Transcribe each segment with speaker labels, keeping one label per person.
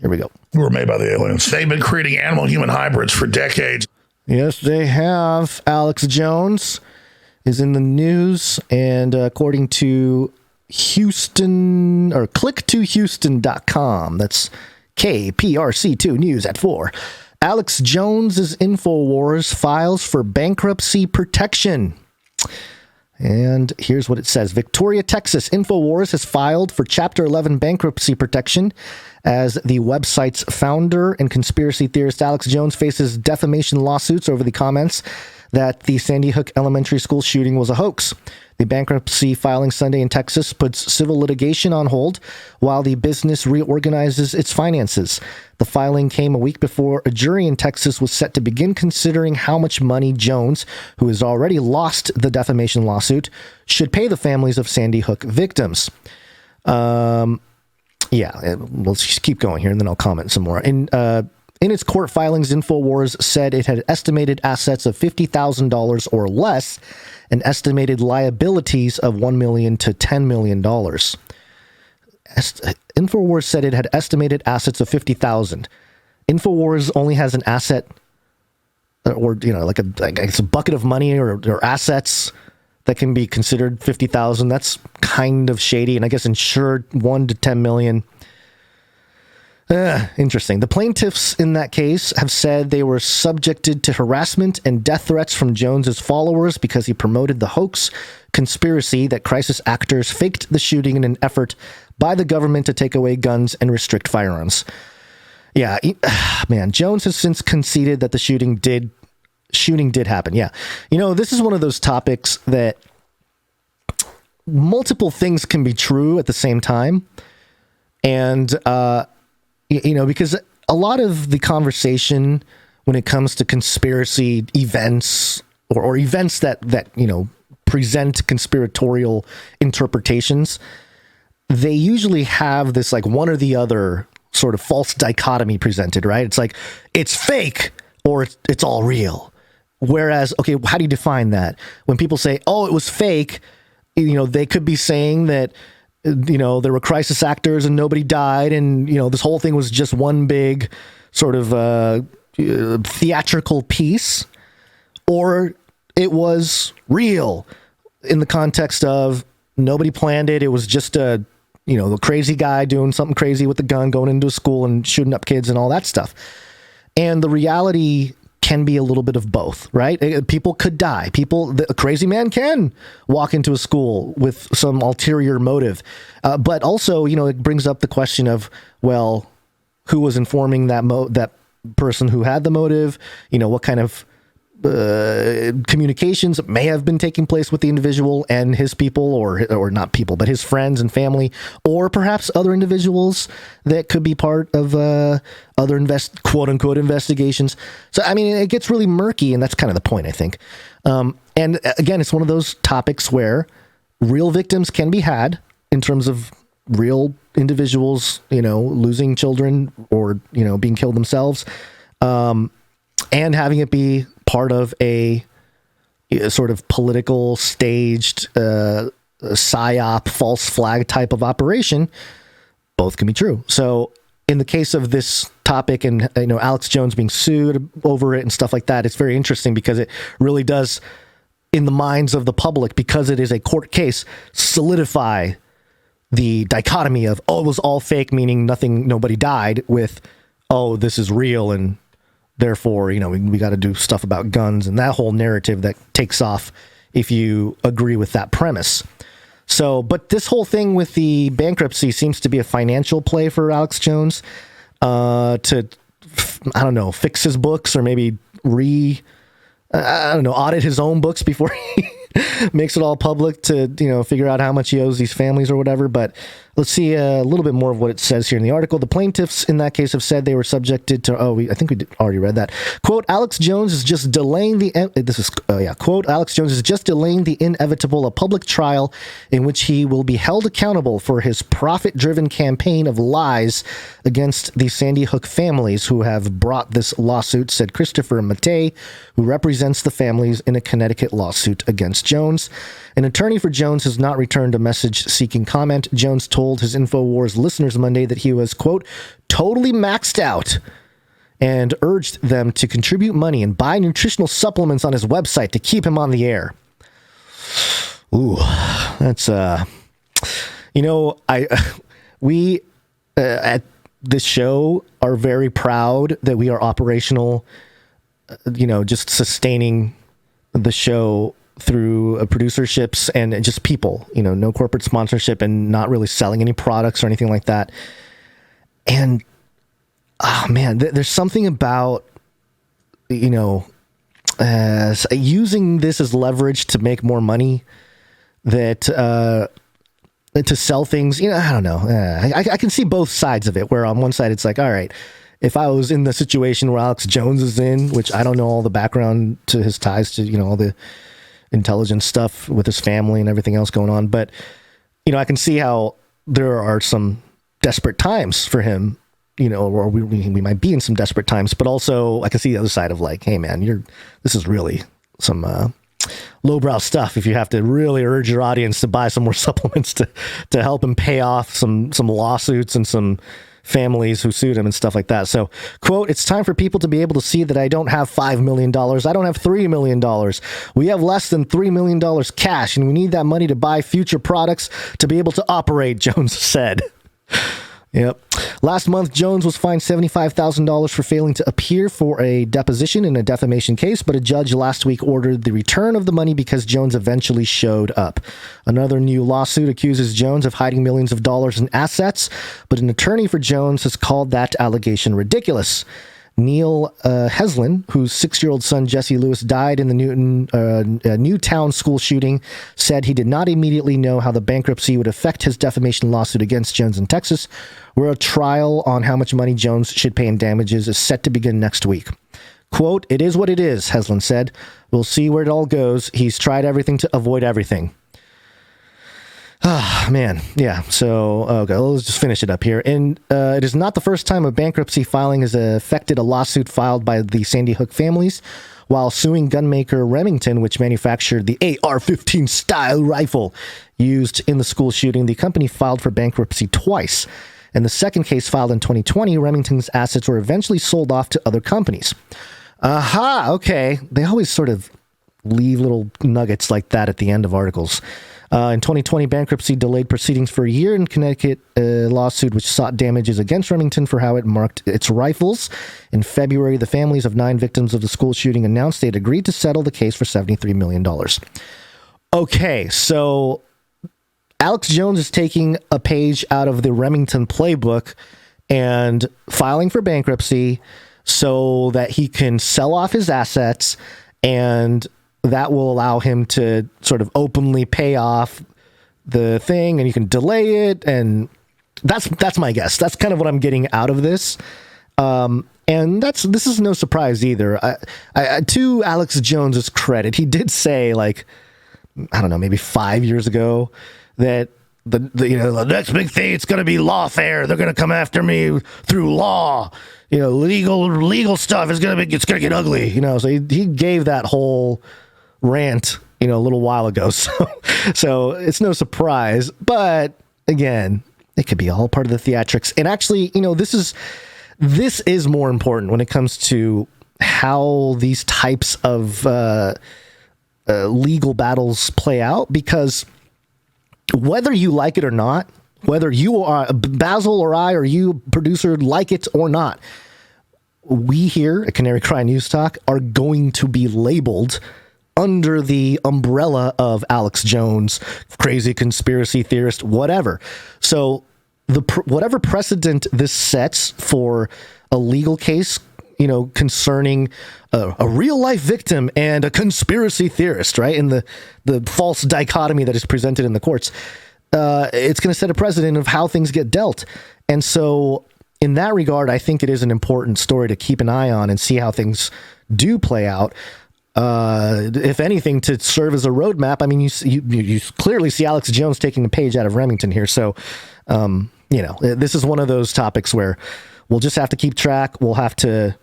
Speaker 1: Here we go.
Speaker 2: Who were made by the aliens. They've been creating animal-human hybrids for decades.
Speaker 1: Yes, they have. Alex Jones is in the news, and according to Houston, or click2houston.com, that's KPRC2 News at 4. Alex Jones's InfoWars files for bankruptcy protection. And here's what it says. Victoria, Texas, InfoWars has filed for Chapter 11 bankruptcy protection as the website's founder and conspiracy theorist Alex Jones faces defamation lawsuits over the comments that the Sandy Hook Elementary School shooting was a hoax. The bankruptcy filing Sunday in Texas puts civil litigation on hold while the business reorganizes its finances. The filing came a week before a jury in Texas was set to begin considering how much money Jones, who has already lost the defamation lawsuit, should pay the families of Sandy Hook victims. Let's just keep going here, and then I'll comment some more. In its court filings, InfoWars said it had estimated assets of $50,000 or less and estimated liabilities of $1 million to $10 million. InfoWars said it had estimated assets of $50,000. InfoWars only has an asset, or it's a bucket of money or assets that can be considered $50,000. That's kind of shady, and I guess insured $1 to $10 million. Interesting. The plaintiffs in that case have said they were subjected to harassment and death threats from Jones's followers because he promoted the hoax conspiracy that crisis actors faked the shooting in an effort by the government to take away guns and restrict firearms. Yeah, Jones has since conceded that the shooting did happen. Yeah. This is one of those topics that multiple things can be true at the same time. And, because a lot of the conversation when it comes to conspiracy events or events that present conspiratorial interpretations, they usually have this like one or the other sort of false dichotomy presented, right? It's like, it's fake or it's all real. Whereas, okay, how do you define that? When people say, oh, it was fake, they could be saying that, there were crisis actors and nobody died. And, this whole thing was just one big sort of theatrical piece, or it was real in the context of nobody planned it. It was just a crazy guy doing something crazy with a gun, going into a school and shooting up kids and all that stuff. And the reality can be a little bit of both, right? People could die. A crazy man can walk into a school with some ulterior motive. But also, it brings up the question of, well, who was informing that person who had the motive? What kind of communications may have been taking place with the individual and his people, or not people, but his friends and family, or perhaps other individuals that could be part of other quote unquote investigations. So, it gets really murky, and that's kind of the point, I think. And again, it's one of those topics where real victims can be had in terms of real individuals, losing children or, being killed themselves, and having it be part of a sort of political staged psyop, false flag type of operation. Both can be true. So in the case of this topic and, Alex Jones being sued over it and stuff like that, it's very interesting because it really does, in the minds of the public, because it is a court case, solidify the dichotomy of, oh, it was all fake, meaning nobody died, with, oh, this is real, and therefore, we got to do stuff about guns and that whole narrative that takes off if you agree with that premise. So, but this whole thing with the bankruptcy seems to be a financial play for Alex Jones to, fix his books or maybe audit his own books before he makes it all public to, figure out how much he owes these families or whatever. But let's see a little bit more of what it says here in the article. The plaintiffs in that case have said they were subjected to, I think we already read that. Quote, Alex Jones is just delaying quote, Alex Jones is just delaying the inevitable, a public trial in which he will be held accountable for his profit-driven campaign of lies against the Sandy Hook families who have brought this lawsuit, said Christopher Mattei, who represents the families in a Connecticut lawsuit against Jones. An attorney for Jones has not returned a message seeking comment. Jones told told his InfoWars listeners Monday that he was, quote, totally maxed out, and urged them to contribute money and buy nutritional supplements on his website to keep him on the air. Ooh, that's, we at this show are very proud that we are operational, just sustaining the show through producerships and just people, no corporate sponsorship and not really selling any products or anything like that. And, oh man, there's something about, using this as leverage to make more money that, to sell things, I don't know. I can see both sides of it, where on one side it's like, all right, if I was in the situation where Alex Jones is in, which I don't know all the background to his ties to, all the intelligence stuff with his family and everything else going on. But, I can see how there are some desperate times for him, or we might be in some desperate times, but also I can see the other side of like, hey man, this is really some, lowbrow stuff if you have to really urge your audience to buy some more supplements to help him pay off some lawsuits and some families who sued him and stuff like that. So, quote, it's time for people to be able to see that I don't have $5 million. I don't have $3 million. We have less than $3 million cash, and we need that money to buy future products to be able to operate, Jones said. Yep. Last month, Jones was fined $75,000 for failing to appear for a deposition in a defamation case, but a judge last week ordered the return of the money because Jones eventually showed up. Another new lawsuit accuses Jones of hiding millions of dollars in assets, but an attorney for Jones has called that allegation ridiculous. Neil Heslin, whose 6-year-old son Jesse Lewis died in the Newtown school shooting, said he did not immediately know how the bankruptcy would affect his defamation lawsuit against Jones in Texas, where a trial on how much money Jones should pay in damages is set to begin next week. Quote, it is what it is, Heslin said. We'll see where it all goes. He's tried everything to avoid everything. Ah, man. Yeah. So, okay, let's just finish it up here. And it is not the first time a bankruptcy filing has affected a lawsuit filed by the Sandy Hook families. While suing gunmaker Remington, which manufactured the AR-15 style rifle used in the school shooting, the company filed for bankruptcy twice. In the second case filed in 2020, Remington's assets were eventually sold off to other companies. Aha, okay. They always sort of leave little nuggets like that at the end of articles. In 2020, bankruptcy delayed proceedings for a year in Connecticut, a lawsuit which sought damages against Remington for how it marked its rifles. In February, the families of 9 victims of the school shooting announced they had agreed to settle the case for $73 million. Okay, so Alex Jones is taking a page out of the Remington playbook and filing for bankruptcy so that he can sell off his assets, and that will allow him to sort of openly pay off the thing, and you can delay it. And that's my guess. That's kind of what I'm getting out of this. And this is no surprise either. To Alex Jones's credit, he did say, like, I don't know, maybe 5 years ago that the next big thing, it's going to be lawfare. They're going to come after me through law. Legal stuff is going to get ugly. So he gave that whole rant, a little while ago. So it's no surprise, but again, it could be all part of the theatrics. And actually, this is more important when it comes to how these types of legal battles play out, because whether you like it or not, whether you are Basil or I or you producer like it or not, we here at Canary Cry NewsTalk are going to be labeled under the umbrella of Alex Jones, crazy conspiracy theorist, whatever. So whatever precedent this sets for a legal case, concerning a real life victim and a conspiracy theorist, right? And the false dichotomy that is presented in the courts, it's going to set a precedent of how things get dealt. And so in that regard, I think it is an important story to keep an eye on and see how things do play out. If anything, to serve as a roadmap. I mean, you clearly see Alex Jones taking a page out of Remington here. So, this is one of those topics where we'll just have to keep track. We'll have to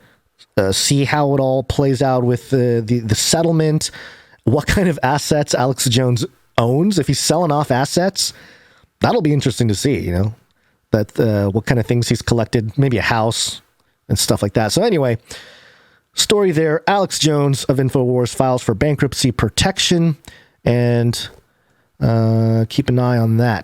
Speaker 1: see how it all plays out with the settlement, what kind of assets Alex Jones owns. If he's selling off assets, that'll be interesting to see, that what kind of things he's collected, maybe a house and stuff like that. So anyway, story there. Alex Jones of InfoWars files for bankruptcy protection, and keep an eye on that.